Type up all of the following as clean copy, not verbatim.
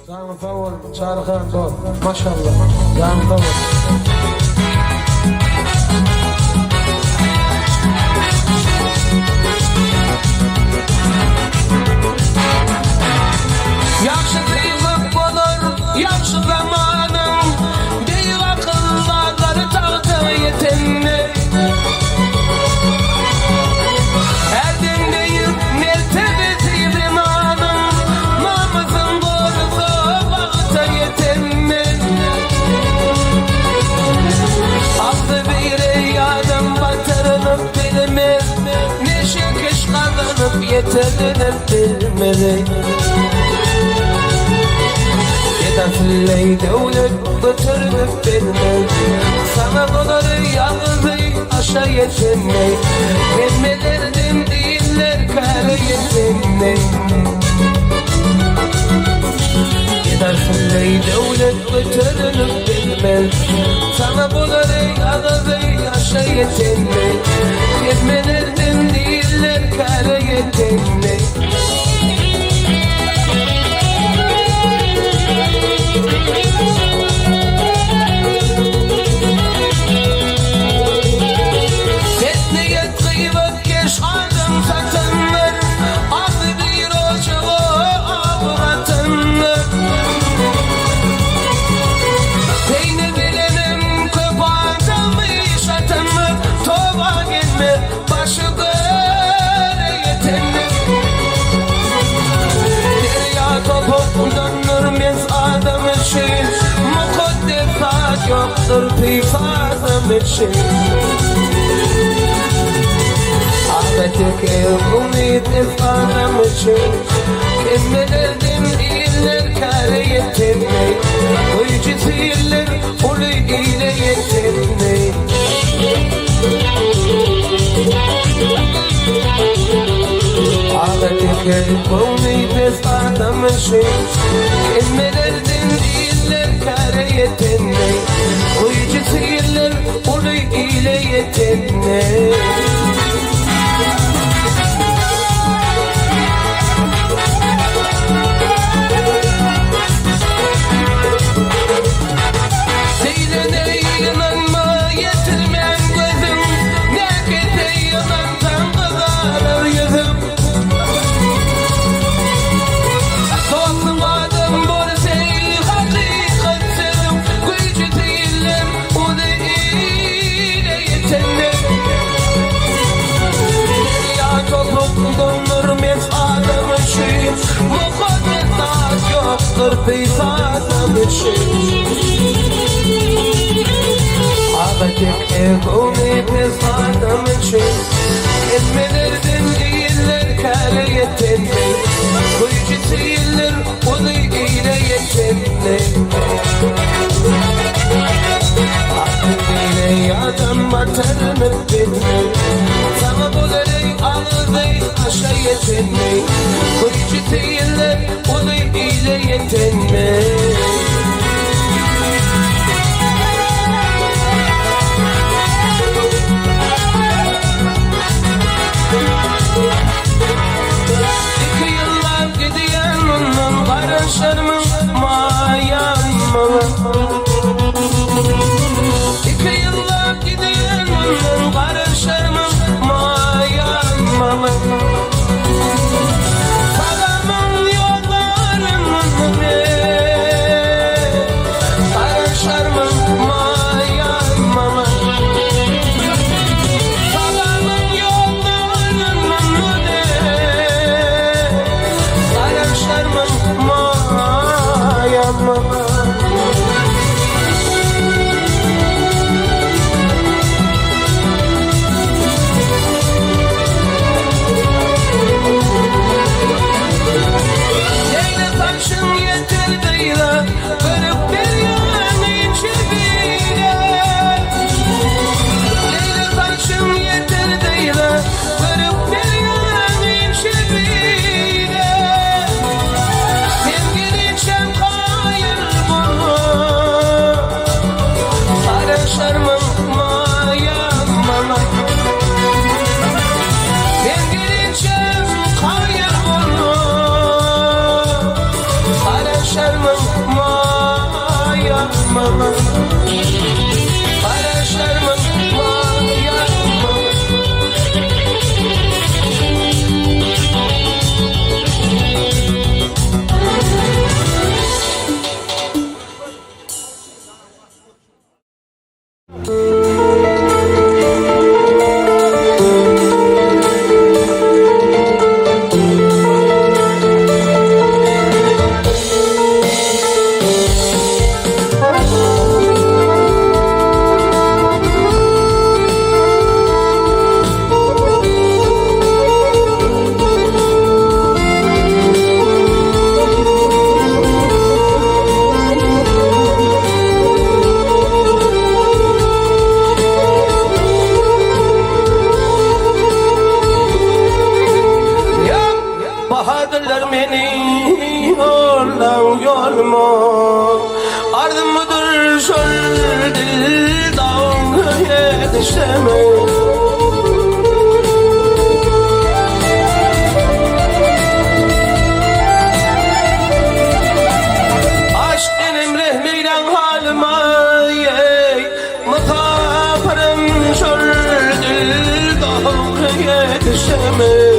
Zanfa ol, çarkan ol, maşallah. Zanfa ol. Yaxşı kıyılıp olur, yaxşı zamanın. Deyil akıllarları tahtı yetenme. Erdem deyil mertebesi zamanın. Namazın doğrusu vakta yetenme. Aldı bir yardım batırılıp bilmez. Neşe kış kazanıp yetelenip bilmeli. Filley devlet götürüp bilmez. Sana doları yalnızı aşağı yetenmey. Emmelerden değiller kare yetenmey. Gider filley devlet götürüp bilmez. Sana doları yalnızı aşağı yetenmey. Emmelerden değiller kare yetenmey. Yoktur pifazım için. Ahmet'lik umid ifadem için. Kelimelerden değiller kare yetenmey. Uyucu sihirler ulu ile yetenmey. Ahmet'lik umid ifadem için. Kelimelerden değiller kare yetenmey. Uyucu sihirler ulu ile yetenmey. Seylene inanma yetirmen gözüm. Nerede yalandan kızarır yüzüm. Dostum adım borsey hakikatsizim. Uyucu sihirler ulu ile yetenmey. Derya topuk donurmaz adam için. Mukaddes taş yoktur pis adam için. Ahmet'lik evuni pis adam için. Etmelerden değiller kare yetenmey. Uyucu sihirler ulu ile yetenmey. Aklıyla adam batarınıp bilmey. Sana doları ağzı aşağı yetenmey. Uyucu sihirler ulu ile yetenmey. İki yıllar gidiyen onun karışırmın mayanmalı. İki yıllar gidiyen onun karışırmın mı? Kardeşlerimin maya mı? Bahadırlar beni yoldan yolma Ardım mıdır şöyle dil dağına yetişemem Aşk benim rehmeyden halime Mıkaparım şöyle dil dağına yetişemem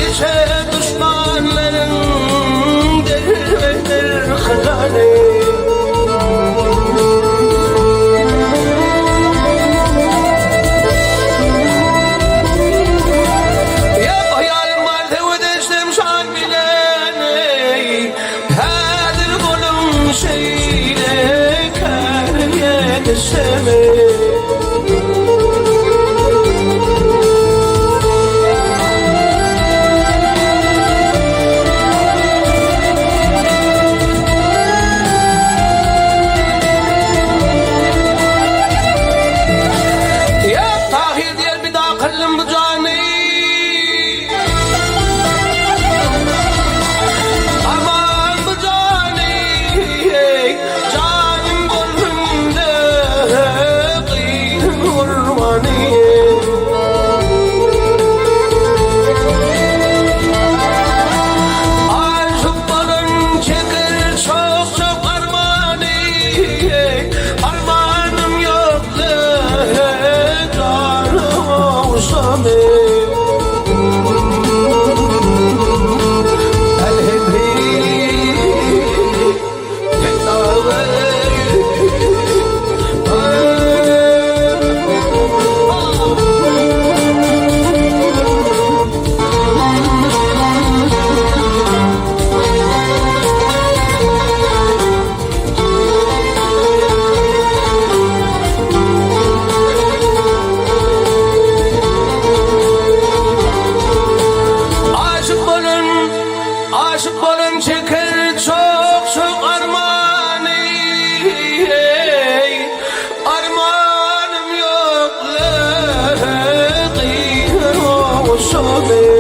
Nice düşmanların dervedir hılali Ya hayalim var tevedeştim şan bileni Kadir kulum şeyle kar yetişemem Aşık olun çeker çok çok armağanı Armağanım yok Kıyır olsun